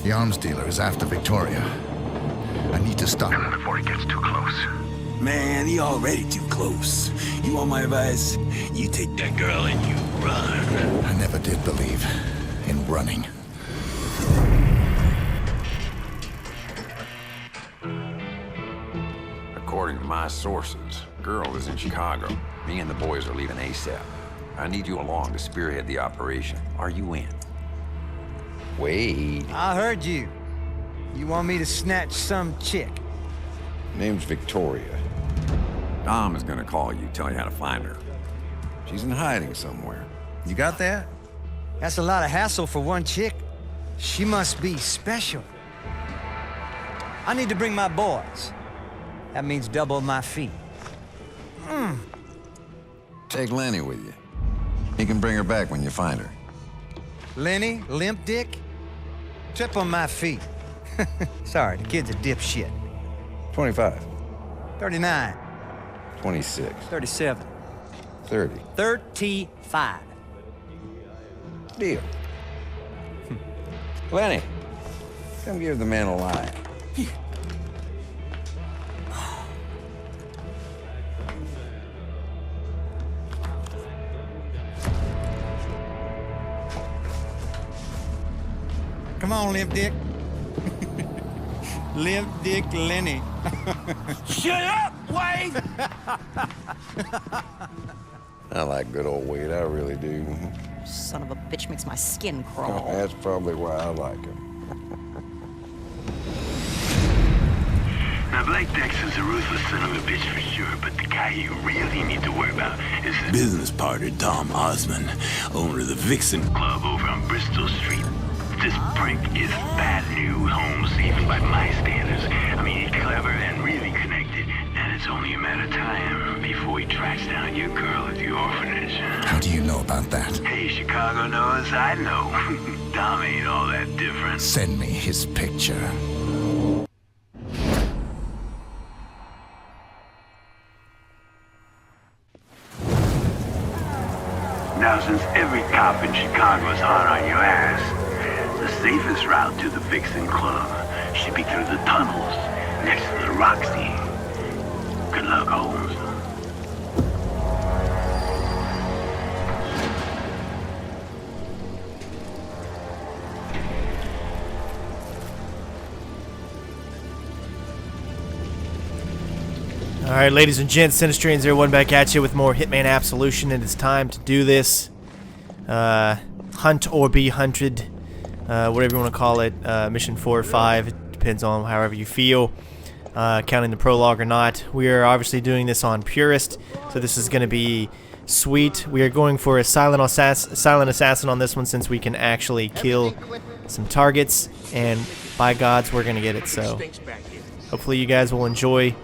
The arms dealer is after Victoria. I need to stop him before he gets too close. Man, he already too close. You want my advice? You take that girl and you run. I never did believe in running. According to my sources, girl is in Chicago. Me and the boys are leaving ASAP. I need you along to spearhead the operation. Are you in? Wait. I heard you. You want me to snatch some chick? Name's Victoria. Dom is gonna call you, tell you how to find her. She's in hiding somewhere. You got that? That's a lot of hassle for one chick. She must be special. I need to bring my boys. That means double my fee. Take Lenny with you. He can bring her back when you find her. Lenny, limp dick? Triple my fee. Sorry, the kid's a dipshit. 25. 39. 26. 37. 30. 35. Deal. Lenny, come give the man a line. Come on, limp dick. Limp dick Lenny. Shut up, Wade! I like good old Wade, I really do. Son of a bitch makes my skin crawl. That's probably why I like him. Now, Blake Dexter's a ruthless son of a bitch for sure, but the guy you really need to worry about is his business partner, Dom Osman, owner of the Vixen Club over on Bristol Street. This prick is bad news, Holmes, even by my standards. I mean, he's clever and really connected, and it's only a matter of time before he tracks down your girl at the orphanage. How do you know about that? Hey, Chicago knows, I know. Dom ain't all that different. Send me his picture. Now, since every cop in Chicago is hot on your ass, the safest route to the Vixen Club should be through the tunnels next to the Roxy. Good luck, Holmes. Alright, ladies and gents, Sinistrians here, one back at you with more Hitman Absolution, and it's time to do this. Hunt or be hunted, whatever you want to call it. Mission 4 or 5, it depends on however you feel, counting the prologue or not. We are obviously doing this on Purist, so this is going to be sweet. We are going for a silent assassin on this one, since we can actually kill some targets, and by gods, we're going to get it. So hopefully you guys will enjoy.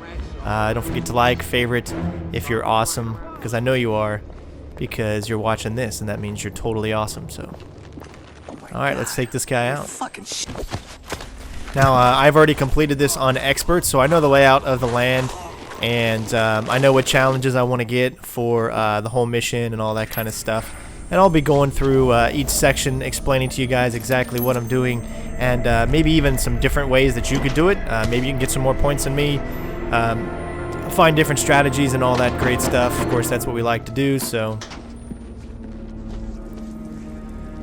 Don't forget to like, favorite if you're awesome, because I know you are, because you're watching this, and that means you're totally awesome. So, alright, let's take this guy out. Now, I've already completed this on Expert, so I know the layout of the land, and I know what challenges I want to get for the whole mission and all that kind of stuff. And I'll be going through each section, explaining to you guys exactly what I'm doing, and maybe even some different ways that you could do it. Maybe you can get some more points than me. Find different strategies and all that great stuff. Of course, that's what we like to do, so.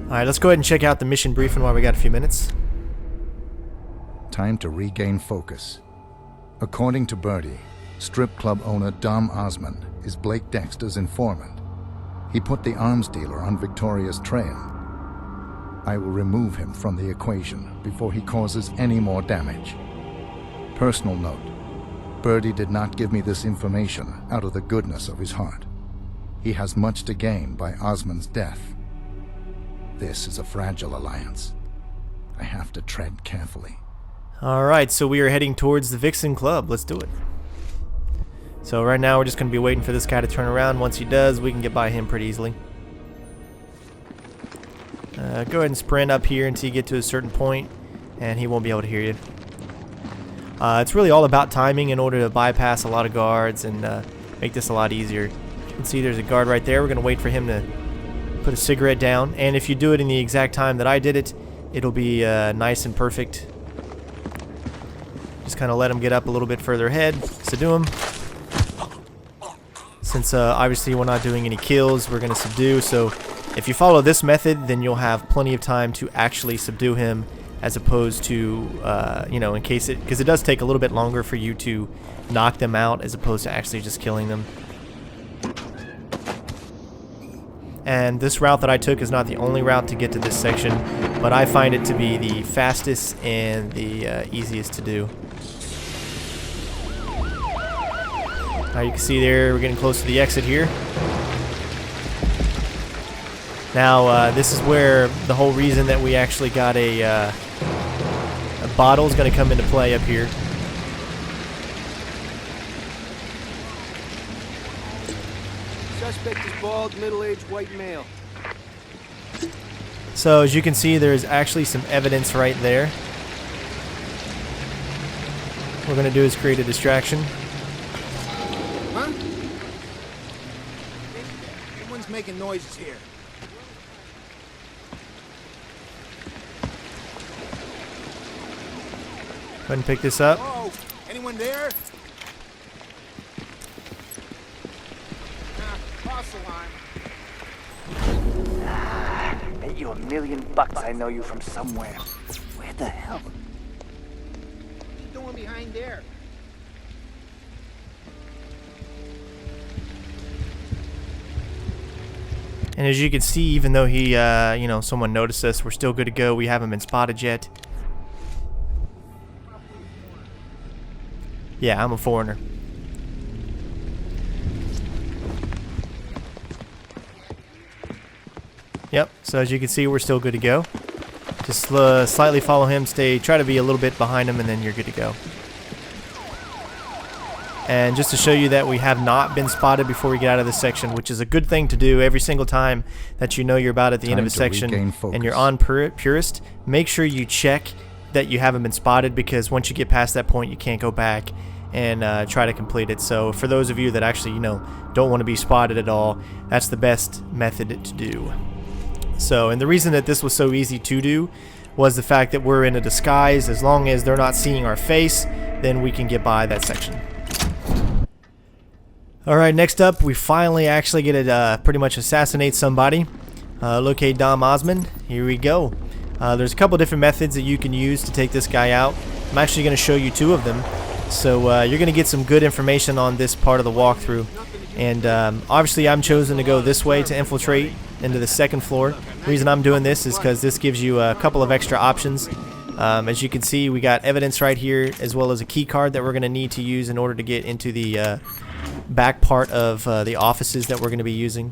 Alright, let's go ahead and check out the mission briefing while we got a few minutes. Time to regain focus. According to Birdie, strip club owner Dom Osman is Blake Dexter's informant. He put the arms dealer on Victoria's trail. I will remove him from the equation before he causes any more damage. Personal note. Birdie did not give me this information out of the goodness of his heart. He has much to gain by Osman's death. This is a fragile alliance. I have to tread carefully. Alright, so we are heading towards the Vixen Club. Let's do it. So right now we're just going to be waiting for this guy to turn around. Once he does, we can get by him pretty easily. Go ahead and sprint up here until you get to a certain point, and he won't be able to hear you. It's really all about timing in order to bypass a lot of guards and make this a lot easier. You can see there's a guard right there. We're going to wait for him to put a cigarette down, and if you do it in the exact time that I did it, it'll be nice and perfect. Just kind of let him get up a little bit further ahead. Subdue him. Since obviously we're not doing any kills, we're going to subdue. So if you follow this method, then you'll have plenty of time to actually subdue him, as opposed to, you know, in case because it does take a little bit longer for you to knock them out as opposed to actually just killing them. And this route that I took is not the only route to get to this section, but I find it to be the fastest and the easiest to do. Now you can see there, we're getting close to the exit here. Now this is where the whole reason that we actually got a bottle is going to come into play up here. Suspect is bald, middle-aged white male. So as you can see, there's actually some evidence right there. What we're going to do is create a distraction. Huh? Someone's making noises here. Go ahead and pick this up. Whoa! Anyone there? False alarm. Bet you $1,000,000 I know you from somewhere. Where the hell? What you doing behind there? And as you can see, even though he, you know, someone noticed us, we're still good to go. We haven't been spotted yet. Yeah, I'm a foreigner. Yep, so as you can see, we're still good to go. Just slightly follow him, try to be a little bit behind him, and then you're good to go. And just to show you that we have not been spotted before we get out of this section, which is a good thing to do every single time that you know you're about at the end of a section and you're on Purist, make sure you check that you haven't been spotted, because once you get past that point, you can't go back and try to complete it. So for those of you that actually, you know, don't want to be spotted at all, that's the best method to do. So, and the reason that this was so easy to do was the fact that we're in a disguise. As long as they're not seeing our face, then we can get by that section. Alright, next up, we finally actually get to pretty much assassinate somebody. Locate Dom Osman. Here we go. There's a couple different methods that you can use to take this guy out. I'm actually going to show you 2 of them. So you're going to get some good information on this part of the walkthrough. And obviously I'm chosen to go this way to infiltrate into the 2nd floor. The reason I'm doing this is because this gives you a couple of extra options. As you can see, we got evidence right here, as well as a key card that we're going to need to use in order to get into the back part of the offices that we're going to be using.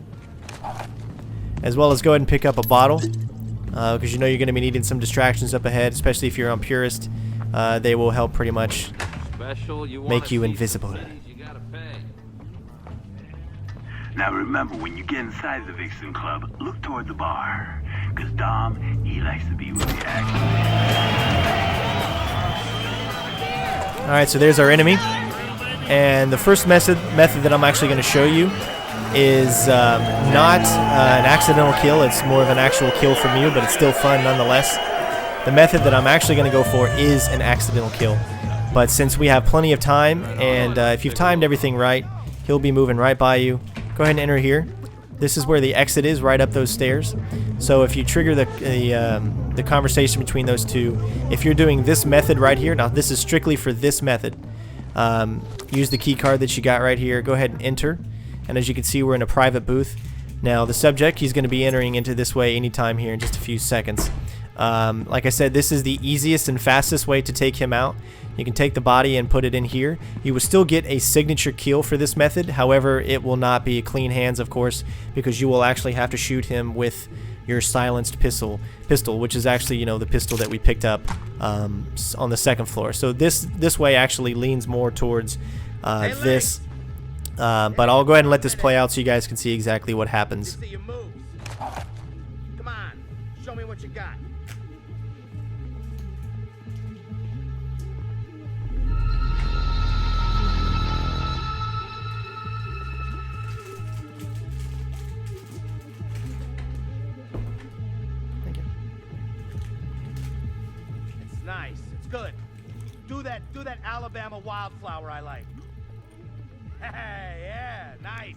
As well as go ahead and pick up a bottle, because you know you're going to be needing some distractions up ahead, especially if you're on Purist. They will help pretty much make you invisible. Now remember, when you get inside the Vixen Club, look toward the bar. Because Dom, he likes to be with the action. Alright, so there's our enemy. And the first method that I'm actually going to show you is not an accidental kill. It's more of an actual kill from you, but it's still fun nonetheless. The method that I'm actually going to go for is an accidental kill. But since we have plenty of time, and if you've timed everything right, he'll be moving right by you. Go ahead and enter here. This is where the exit is, right up those stairs. So if you trigger the conversation between those two, if you're doing this method right here, now this is strictly for this method. Use the key card that you got right here. Go ahead and enter. And as you can see, we're in a private booth. Now the subject, he's going to be entering into this way anytime here in just a few seconds. Like I said, this is the easiest and fastest way to take him out. You can take the body and put it in here. You will still get a signature kill for this method. However, it will not be clean hands, of course, because you will actually have to shoot him with your silenced pistol, which is actually, you know, the pistol that we picked up on the 2nd floor. So this way actually leans more towards this. But I'll go ahead and let this play out so you guys can see exactly what happens. Come on, show me what you got. Nice. It's good. Do that Alabama wildflower I like. Hey, yeah, nice.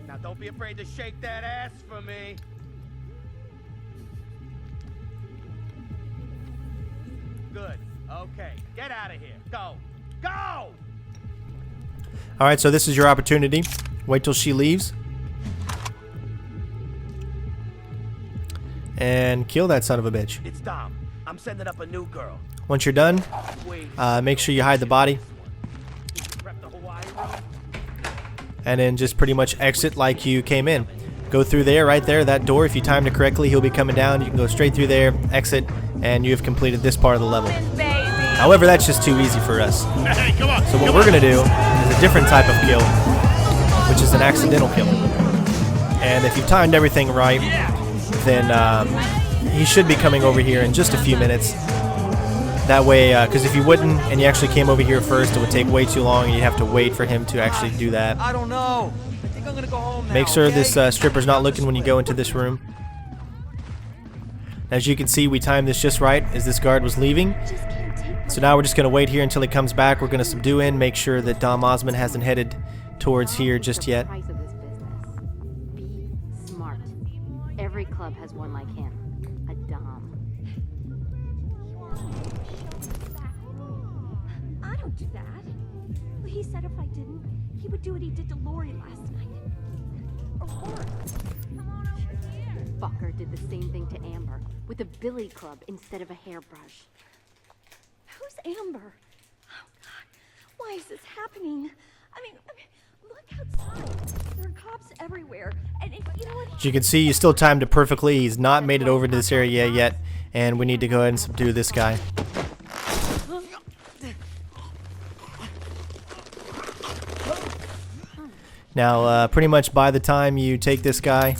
Now don't be afraid to shake that ass for me. Good. Okay, get out of here. Go. Go! Alright, so this is your opportunity. Wait till she leaves. And kill that son of a bitch. It's Dom. I'm sending up a new girl. Once you're done, make sure you hide the body. Prep the Hawaii room. And then just pretty much exit like you came in. Go through there, right there, that door. If you timed it correctly, he'll be coming down. You can go straight through there, exit, and you have completed this part of the level. However, that's just too easy for us. So what we're going to do is a different type of kill, which is an accidental kill. And if you've timed everything right, then he should be coming over here in just a few minutes. That way, because if you wouldn't, and you actually came over here first, it would take way too long, and you'd have to wait for him to actually do that. I don't know. I think I'm gonna go home now. Make sure okay? this stripper's not looking when you go into this room. As you can see, we timed this just right as this guard was leaving. So now we're just going to wait here until he comes back. We're going to subdue in, make sure that Dom Osman hasn't headed towards here just yet. Be smart. Every club has one like him. A Dom. I don't do that. Well, he said if I didn't, he would do what he did to Lori last night. Or worse. Come on over here. Fucker did the same thing to Amber with a billy club instead of a hairbrush. Who's Amber? Oh, God. Why is this happening? I mean, look outside. There are cops everywhere. And you know what? As you can see, you still timed it perfectly. He's not made it over to this area yet. And we need to go ahead and subdue this guy. Now, pretty much by the time you take this guy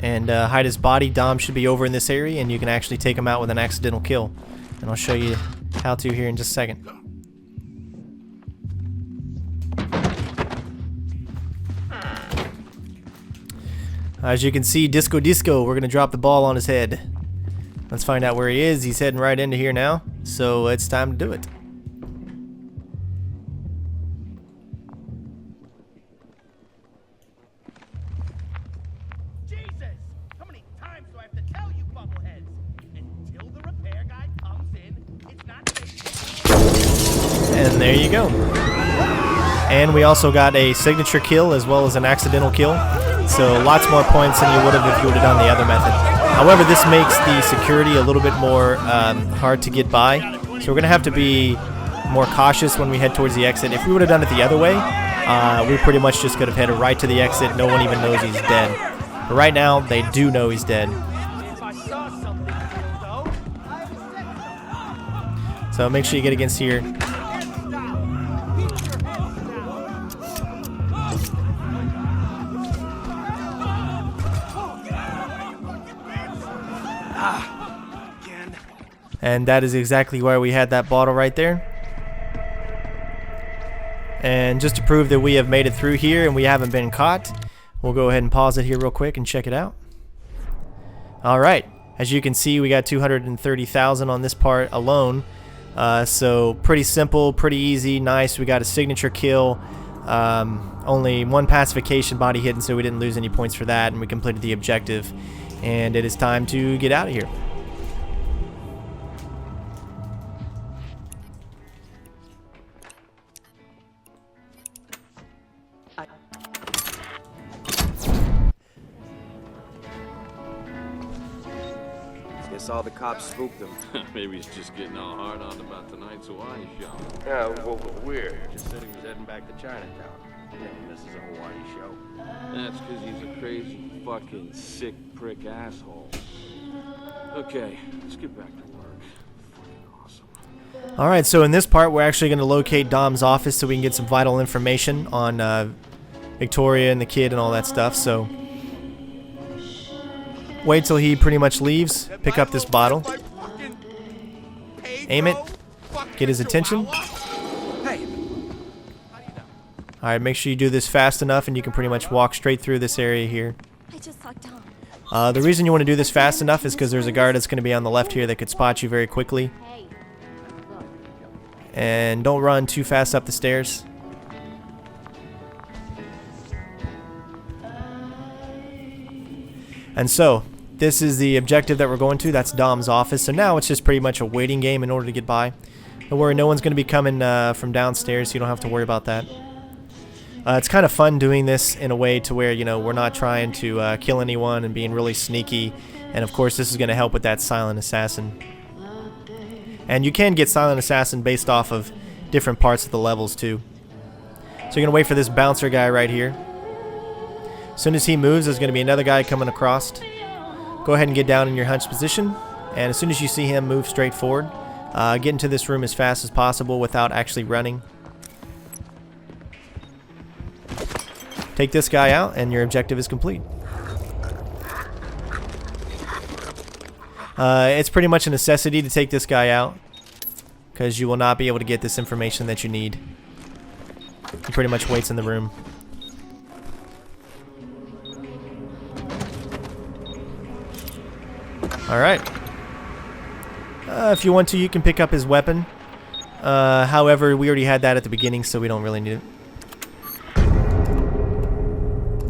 and hide his body, Dom should be over in this area, and you can actually take him out with an accidental kill. And I'll show you how to here in just a second. As you can see, Disco Disco, we're going to drop the ball on his head. Let's find out where he is. He's heading right into here now, so it's time to do it. And there you go. And we also got a signature kill as well as an accidental kill. So lots more points than you would have if you would have done the other method. However, this makes the security a little bit more hard to get by. So we're going to have to be more cautious when we head towards the exit. If we would have done it the other way, we pretty much just could have headed right to the exit. No one even knows he's dead. But right now, they do know he's dead. So make sure you get against here. And that is exactly where we had that bottle right there. And just to prove that we have made it through here and we haven't been caught, we'll go ahead and pause it here real quick and check it out. Alright, as you can see, we got 230,000 on this part alone. So pretty simple, pretty easy, nice. We got a signature kill. Only one pacification body hidden, so we didn't lose any points for that, and we completed the objective. And it is time to get out of here. Guess all the cops spooked him. Maybe he's just getting all hard on about tonight's Hawaii show. Yeah, well, weird. Just said he was heading back to Chinatown. This is a Hawaii show. That's because he's a crazy, fucking, sick prick asshole. Okay, let's get back to work. Fucking awesome. Alright, so in this part, we're actually going to locate Dom's office so we can get some vital information on Victoria and the kid and all that stuff, so wait till he pretty much leaves, pick up this bottle, aim it, get his attention. Alright, make sure you do this fast enough and you can pretty much walk straight through this area here. I just saw Dom. The reason you want to do this fast enough is because there's a guard that's going to be on the left here that could spot you very quickly. And don't run too fast up the stairs. And so, this is the objective that we're going to. That's Dom's office. So now it's just pretty much a waiting game in order to get by. Don't worry, no one's going to be coming from downstairs, so you don't have to worry about that. It's kind of fun doing this in a way to where, you know, we're not trying to kill anyone and being really sneaky. And of course, this is going to help with that silent assassin. And you can get silent assassin based off of different parts of the levels too. So you're going to wait for this bouncer guy right here. As soon as he moves, there's going to be another guy coming across. Go ahead and get down in your hunch position. And as soon as you see him, move straight forward. Get into this room as fast as possible without actually running. Take this guy out and your objective is complete. It's pretty much a necessity to take this guy out because you will not be able to get this information that you need. He pretty much waits in the room. Alright. If you want to, you can pick up his weapon. However, we already had that at the beginning, so we don't really need it.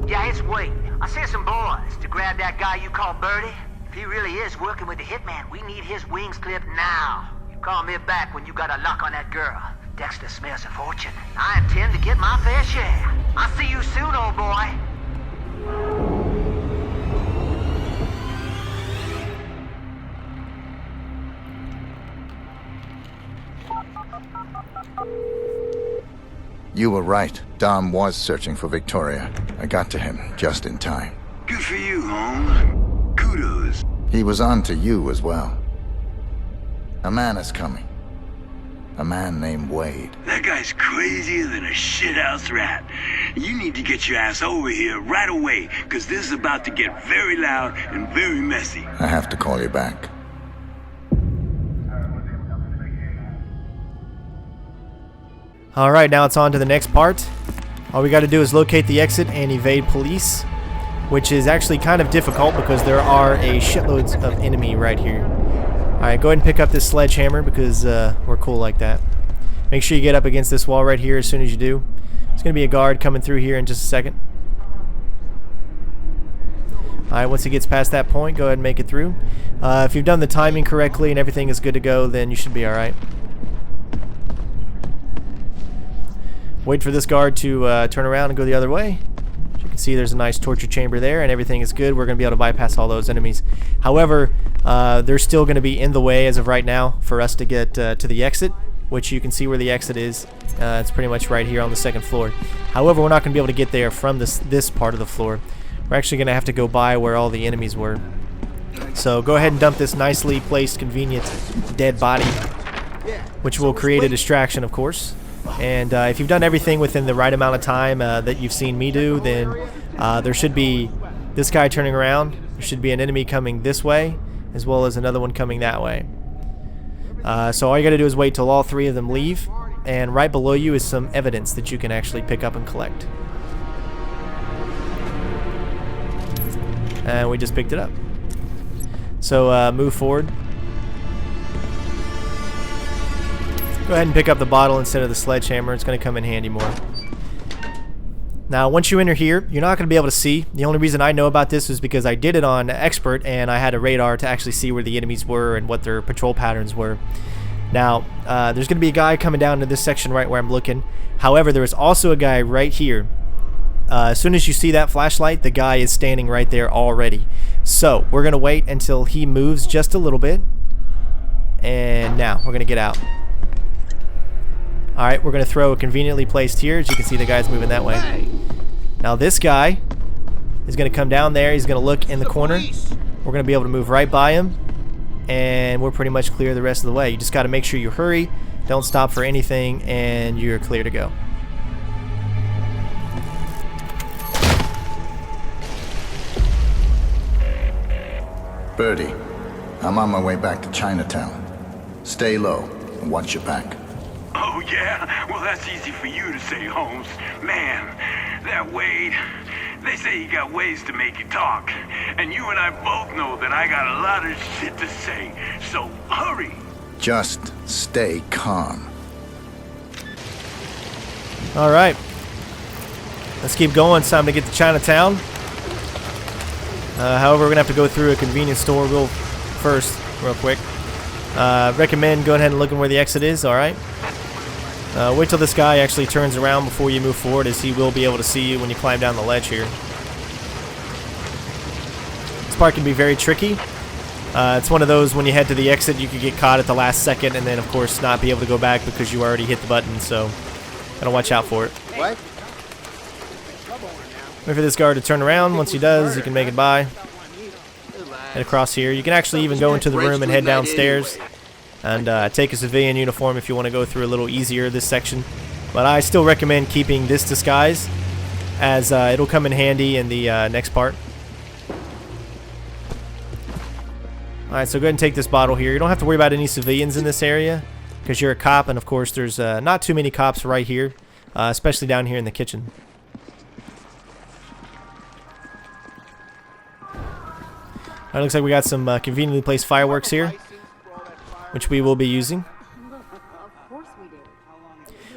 Yeah, it's Wade. I sent some boys to grab that guy you call Birdie. If he really is working with the Hitman, we need his wings clipped now. You call me back when you got a lock on that girl. Dexter smells a fortune. I intend to get my fair share. I'll see you soon, old boy. You were right. Dom was searching for Victoria. I got to him just in time. Good for you, Holmes. Kudos. He was on to you as well. A man is coming. A man named Wade. That guy's crazier than a shithouse rat. You need to get your ass over here right away, because this is about to get very loud and very messy. I have to call you back. Alright, now it's on to the next part. All we got to do is locate the exit and evade police, which is actually kind of difficult because there are a shitloads of enemy right here. Alright, go ahead and pick up this sledgehammer because we're cool like that. Make sure you get up against this wall right here as soon as you do. There's going to be a guard coming through here in just a second. Alright, once he gets past that point, go ahead and make it through. If you've done the timing correctly and everything is good to go, then you should be alright. Wait for this guard to turn around and go the other way. As you can see, there's a nice torture chamber there, and everything is good. We're going to be able to bypass all those enemies. However, they're still going to be in the way as of right now for us to get to the exit, which you can see where the exit is. It's pretty much right here on the second floor. However, we're not going to be able to get there from this part of the floor. We're actually going to have to go by where all the enemies were. So go ahead and dump this nicely placed, convenient dead body, which will create a distraction, of course. And if you've done everything within the right amount of time that you've seen me do, then there should be this guy turning around. There should be an enemy coming this way, as well as another one coming that way. So all you got to do is wait till all three of them leave, and right below you is some evidence that you can actually pick up and collect. And we just picked it up. So move forward. Go ahead and pick up the bottle instead of the sledgehammer. It's going to come in handy more. Now, once you enter here, you're not going to be able to see. The only reason I know about this is because I did it on Expert, and I had a radar to actually see where the enemies were and what their patrol patterns were. Now, there's going to be a guy coming down to this section right where I'm looking. However, there is also a guy right here. As soon as you see that flashlight, the guy is standing right there already. So, we're going to wait until he moves just a little bit. And now, we're going to get out. Alright, we're going to throw a conveniently placed here. As you can see, the guy's moving that way. Now this guy is going to come down there. He's going to look in the corner. We're going to be able to move right by him. And we're pretty much clear the rest of the way. You just got to make sure you hurry. Don't stop for anything. And you're clear to go. Birdie, I'm on my way back to Chinatown. Stay low and watch your back. Oh, yeah? Well, that's easy for you to say, Holmes. Man, That Wade, they say you got ways to make you talk. And you and I both know that I got a lot of shit to say. So hurry. Just stay calm. Alright. Let's keep going. It's time to get to Chinatown. However, we're going to have to go through a convenience store real quick. Recommend going ahead and looking where the exit is, alright? Wait till this guy actually turns around before you move forward, as he will be able to see you when you climb down the ledge here. This part can be very tricky. It's one of those, when you head to the exit, you could get caught at the last second and then, of course, not be able to go back because you already hit the button, so gotta watch out for it. What? Wait for this guard to turn around. Once he does, you can make it by. Head across here. You can actually even go into the room and head downstairs and take a civilian uniform if you want to go through a little easier this section. But I still recommend keeping this disguise, as it'll come in handy in the next part. Alright, so go ahead and take this bottle here. You don't have to worry about any civilians in this area because you're a cop, and of course there's not too many cops right here, especially down here in the kitchen. Alright, looks like we got some conveniently placed fireworks here, which we will be using.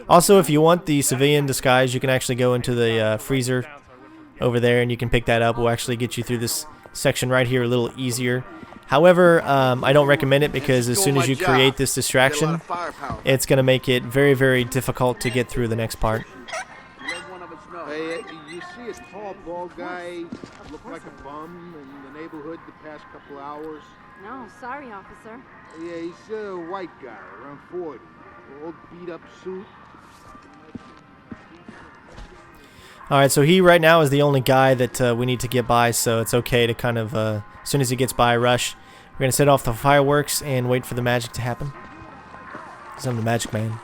Also, if you want the civilian disguise, you can actually go into the freezer over there and you can pick that up. We'll actually get you through this section right here a little easier. However, I don't recommend it because as soon as you create this distraction, it's going to make it very, very difficult to get through the next part. Hey, you see a tall, bald guy look like a bum in the neighborhood the past couple hours? No, sorry, officer. Yeah, he's a white guy, around 40. Old beat-up suit. Alright, so he right now is the only guy that we need to get by, so it's okay to kind of, as soon as he gets by, rush. We're going to set off the fireworks and wait for the magic to happen. Because I'm the magic man.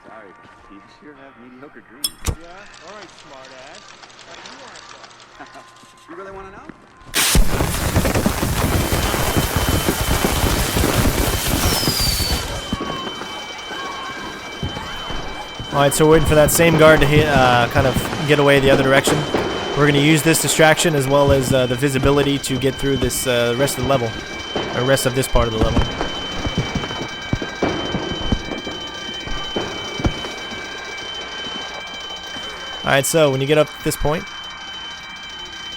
Sorry, you sure have mediocre dreams. Yeah, all right, smartass. You really want to know? Alright, so we're waiting for that same guard to hit, kind of get away the other direction. We're going to use this distraction as well as the visibility to get through this rest of the level, or rest of this part of the level. Alright, so when you get up at this point,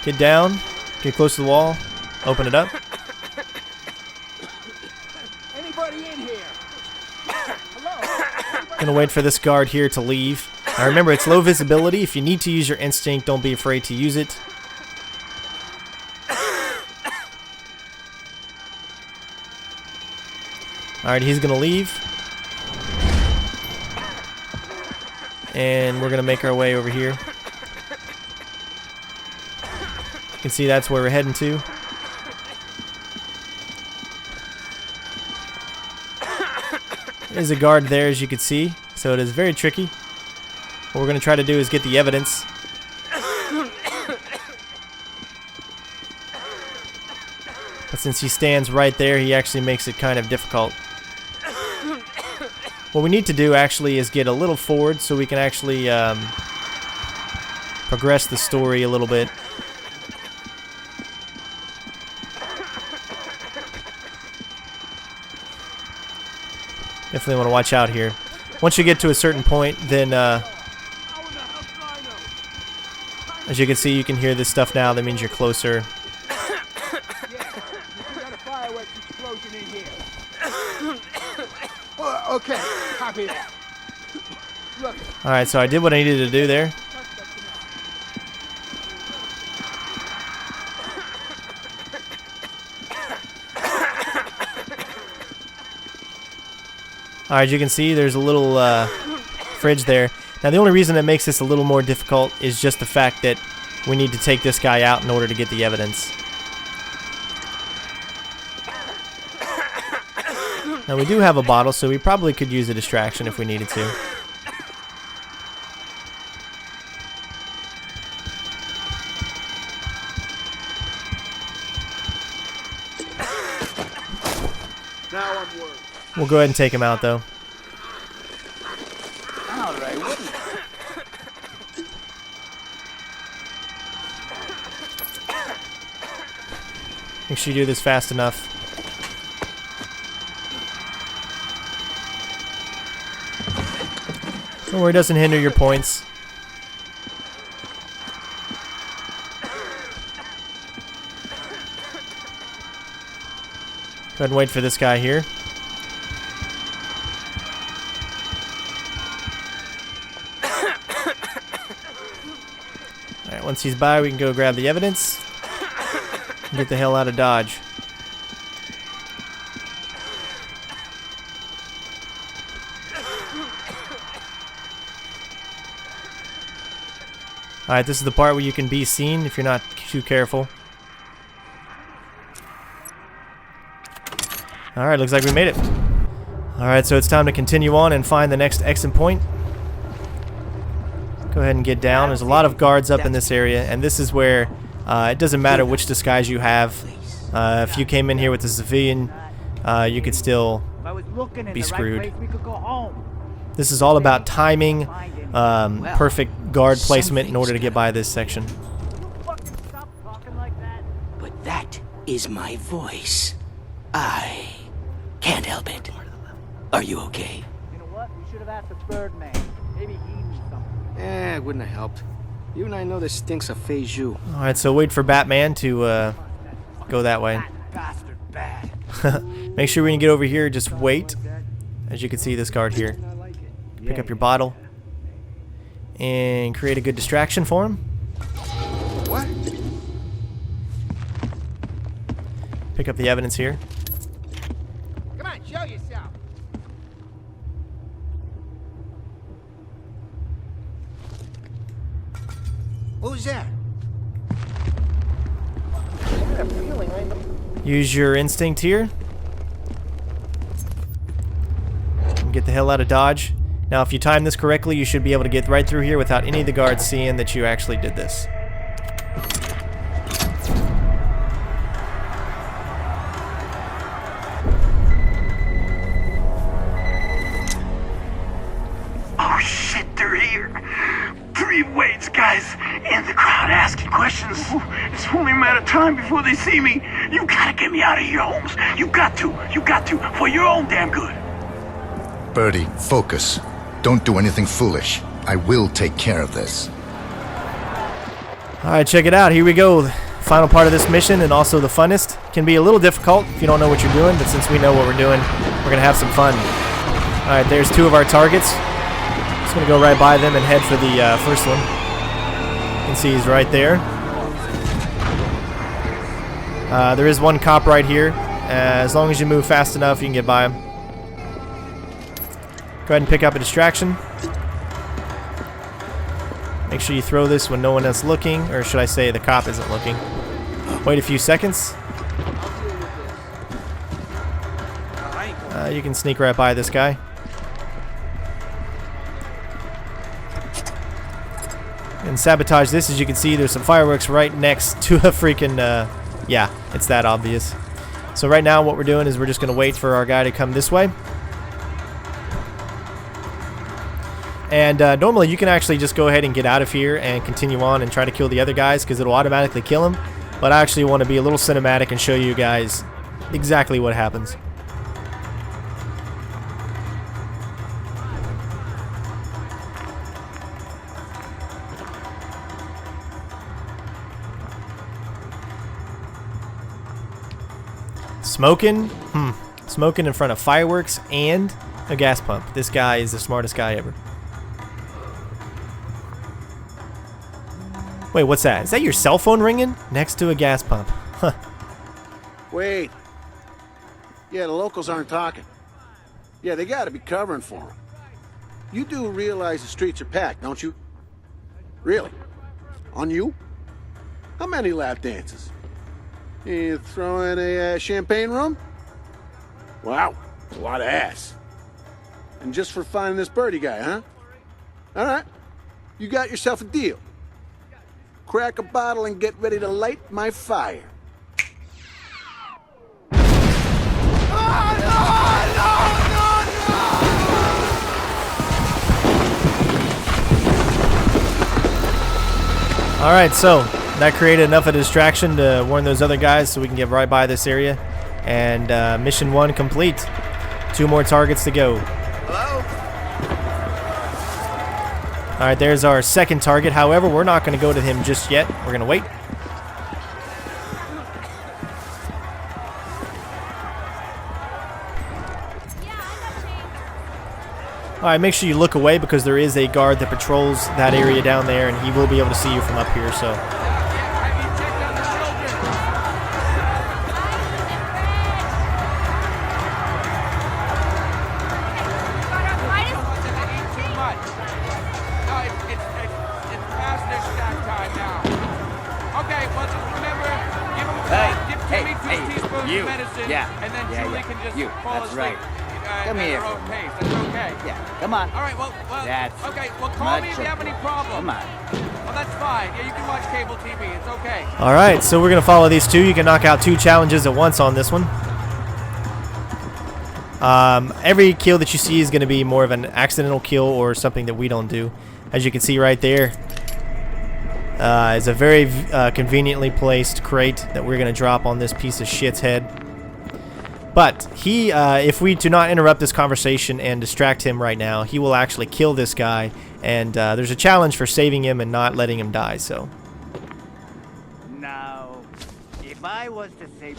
get down, get close to the wall, open it up. Anybody in here? Gonna wait for this guard here to leave. Now remember, it's low visibility. If you need to use your instinct, don't be afraid to use it. Alright, he's gonna leave. And we're gonna make our way over here. You can see that's where we're heading to. There's a guard there, as you can see, so it is very tricky. What we're going to try to do is get the evidence. But since he stands right there, he actually makes it kind of difficult. What we need to do actually is get a little forward so we can actually progress the story a little bit. Definitely want to watch out here. Once you get to a certain point, then as you can see, you can hear this stuff now. That means you're closer. Okay, copy that. Alright, so I did what I needed to do there. Alright, you can see there's a little fridge there. Now the only reason that makes this a little more difficult is just the fact that we need to take this guy out in order to get the evidence. Now we do have a bottle, so we probably could use a distraction if we needed to. Now I'm worried. We'll go ahead and take him out, though. All right, Make sure you do this fast enough. Don't worry, it doesn't hinder your points. Go ahead and wait for this guy here. Alright, once he's by, we can go grab the evidence and get the hell out of Dodge. Alright, this is the part where you can be seen if you're not too careful. Alright, looks like we made it. Alright, so it's time to continue on and find the next exit point. Go ahead and get down. There's a lot of guards up in this area, and this is where it doesn't matter which disguise you have. If you came in here with a civilian, you could still be screwed. This is all about timing, perfect guard placement in order to get by this section. But that is my voice. I can't help it. Are you okay? You know what? We should have asked the Birdman. Maybe he knew something. It wouldn't have helped. You and I know this stinks of phase you. Alright, so wait for Batman to go that way. Make sure when you get over here, just wait. As you can see, this guard here. Pick up your bottle and create a good distraction for him. What? Pick up the evidence here. Come on, show yourself. Who's that? Use your instinct here. And get the hell out of Dodge. Now, if you time this correctly, you should be able to get right through here without any of the guards seeing that you actually did this. Oh shit, they're here. 3 waits, guys, in the crowd asking questions. It's only a matter of time before they see me. You gotta get me out of here, Holmes. You got to, for your own damn good. Birdie, focus. Don't do anything foolish. I will take care of this. Alright, check it out. Here we go. The final part of this mission, and also the funnest. Can be a little difficult if you don't know what you're doing, but since we know what we're doing, we're going to have some fun. Alright, there's 2 of our targets. Just going to go right by them and head for the first one. You can see he's right there. There is one cop right here. As long as you move fast enough, you can get by him. Go ahead and pick up a distraction. Make sure you throw this when no one else is looking, or should I say the cop isn't looking. Wait a few seconds. You can sneak right by this guy. And sabotage this. As you can see, there's some fireworks right next to a freaking, yeah, it's that obvious. So right now what we're doing is we're just going to wait for our guy to come this way. And normally you can actually just go ahead and get out of here and continue on and try to kill the other guys because it'll automatically kill them. But I actually want to be a little cinematic and show you guys exactly what happens. Smoking? Smoking in front of fireworks and a gas pump. This guy is the smartest guy ever. Wait, what's that? Is that your cell phone ringing? Next to a gas pump. Huh. Wait. Yeah, the locals aren't talking. Yeah, they gotta be covering for them. You do realize the streets are packed, don't you? Really? On you? How many lap dances? You throw in a champagne room? Wow, a lot of ass. And just for finding this Birdie guy, huh? All right, you got yourself a deal. Crack a bottle and get ready to light my fire. Alright, so that created enough of a distraction to warn those other guys so we can get right by this area. And mission 1 complete. 2 more targets to go. Hello? Alright, there's our second target. However, we're not going to go to him just yet. We're going to wait. Alright, make sure you look away because there is a guard that patrols that area down there, and he will be able to see you from up here, so... You. Yeah. And then Julie can just fall asleep. Right. Come here. Pace. That's okay. Yeah. Come on. All right. Well. That's okay. Well, call me if you have any problems. Come on. Well, that's fine. Yeah, you can watch cable TV. It's okay. All right. So we're gonna follow these 2. You can knock out 2 challenges at once on this one. Every kill that you see is gonna be more of an accidental kill or something that we don't do. As you can see right there, is a very conveniently placed crate that we're going to drop on this piece of shit's head. But he, if we do not interrupt this conversation and distract him right now, he will actually kill this guy. And there's a challenge for saving him and not letting him die, so. Now, if I was to say...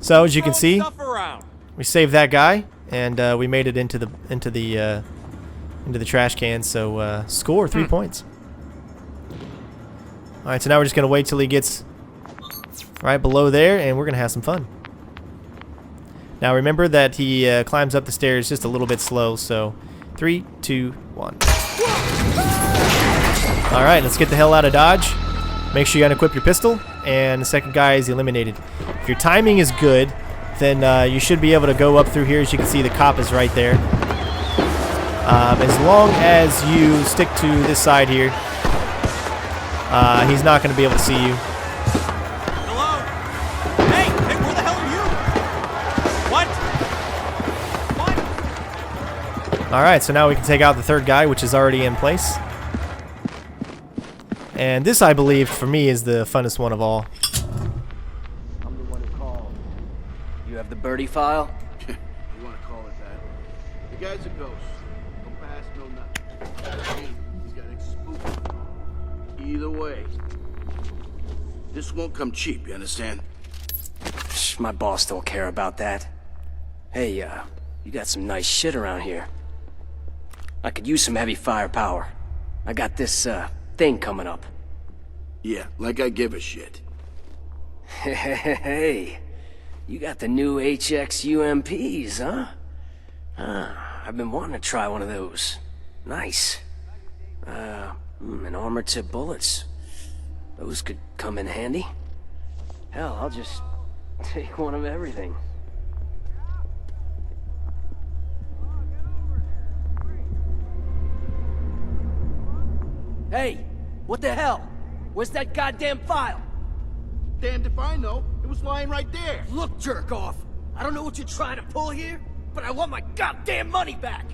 So, as you can see, we saved that guy, and we made it into the trash can, so score 3 points. Alright, so now we're just going to wait till he gets right below there, and we're going to have some fun. Now remember that he climbs up the stairs just a little bit slow, so 3, 2, 1. Alright, let's get the hell out of Dodge. Make sure you unequip your pistol, and the second guy is eliminated. If your timing is good, then you should be able to go up through here. As you can see, the cop is right there. As long as you stick to this side here, he's not going to be able to see you. Hello? Hey, where the hell are you? What? Alright, so now we can take out the third guy, which is already in place. And this, I believe, for me, is the funnest one of all. I'm the one who called. You have the birdie file? You want to call it that? The guy's a ghost. No past, no nothing. He's got spooked. Either way, this won't come cheap, you understand? Shh, my boss don't care about that. Hey, you got some nice shit around here. I could use some heavy firepower. I got this, thing coming up. Yeah, like I give a shit. Hey, you got the new HX UMPs, huh? I've been wanting to try one of those. Nice. And armor-tip bullets. Those could come in handy. Hell, I'll just take one of everything. Hey, what the hell? Where's that goddamn file? Damned if I know. It was lying right there. Look, jerk off. I don't know what you're trying to pull here, but I want my goddamn money back.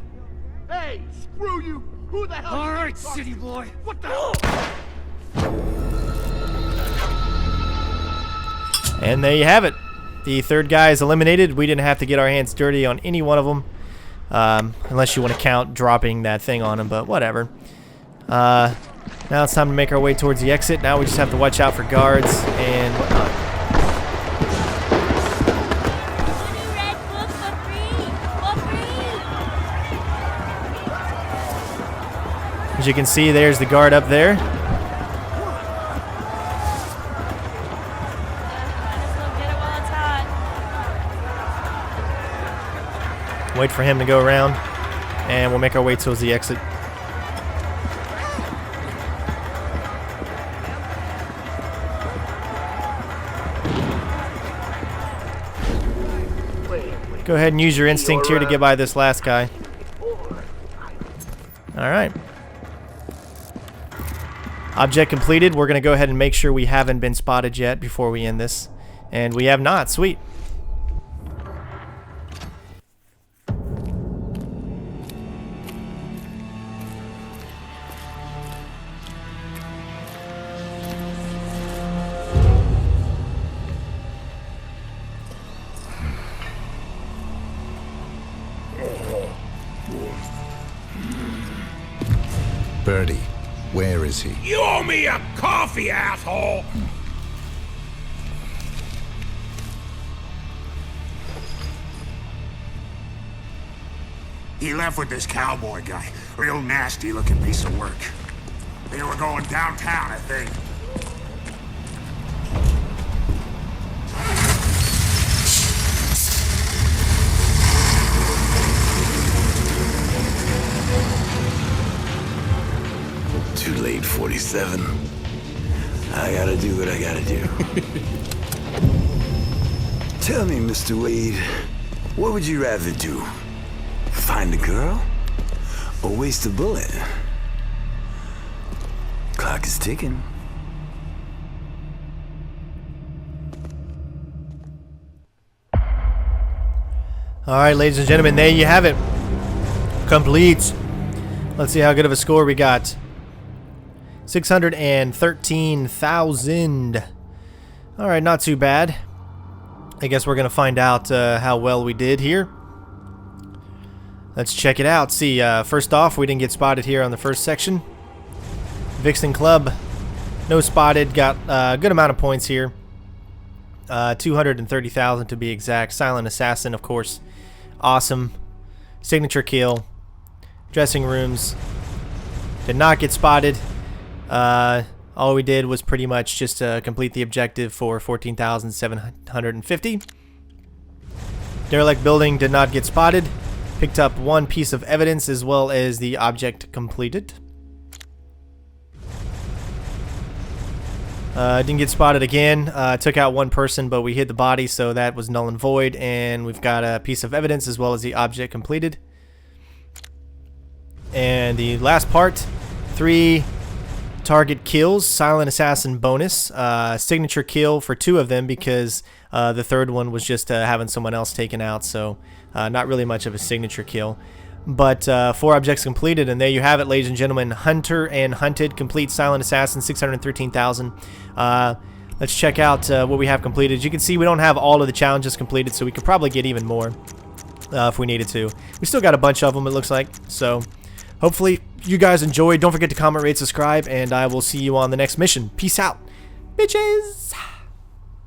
Hey, screw you. Who the hell? All right, city boy. What the hell? And there you have it. The third guy is eliminated. We didn't have to get our hands dirty on any one of them. Unless you want to count dropping that thing on him, but whatever. Now it's time to make our way towards the exit. Now we just have to watch out for guards and whatnot. As you can see, there's the guard up there. Wait for him to go around, and we'll make our way towards the exit. Go ahead and use your instinct here to get by this last guy. Alright. Object completed. We're going to go ahead and make sure we haven't been spotted yet before we end this. And we have not. Sweet. Birdie, where is he? You owe me a coffee, asshole! He left with this cowboy guy. Real nasty looking piece of work. They were going downtown, I think. Too late, 47. I gotta do what I gotta do. Tell me, Mr. Wade, what would you rather do? Find a girl? Or waste a bullet? Clock is ticking. Alright, ladies and gentlemen, there you have it. Complete. Let's see how good of a score we got. 613,000. Alright, not too bad. I guess we're going to find out how well we did here. Let's check it out. See, first off, we didn't get spotted here on the first section. Vixen Club, no spotted. Got a good amount of points here. 230,000 to be exact. Silent Assassin, of course. Awesome. Signature kill. Dressing rooms. Did not get spotted. All we did was pretty much just complete the objective for 14,750. Derelict building did not get spotted. Picked up one piece of evidence as well as the object completed. Didn't get spotted again. Took out one person, but we hit the body, so that was null and void. And we've got a piece of evidence as well as the object completed. And the last part, 3 target kills, Silent Assassin bonus, signature kill for 2 of them because the third one was just having someone else taken out, so not really much of a signature kill. But 4 objects completed, and there you have it, ladies and gentlemen. Hunter and Hunted, complete Silent Assassin, 613,000. Let's check out what we have completed. As you can see, we don't have all of the challenges completed, so we could probably get even more if we needed to. We still got a bunch of them, it looks like, so hopefully you guys enjoyed. Don't forget to comment, rate, subscribe, and I will see you on the next mission. Peace out, bitches!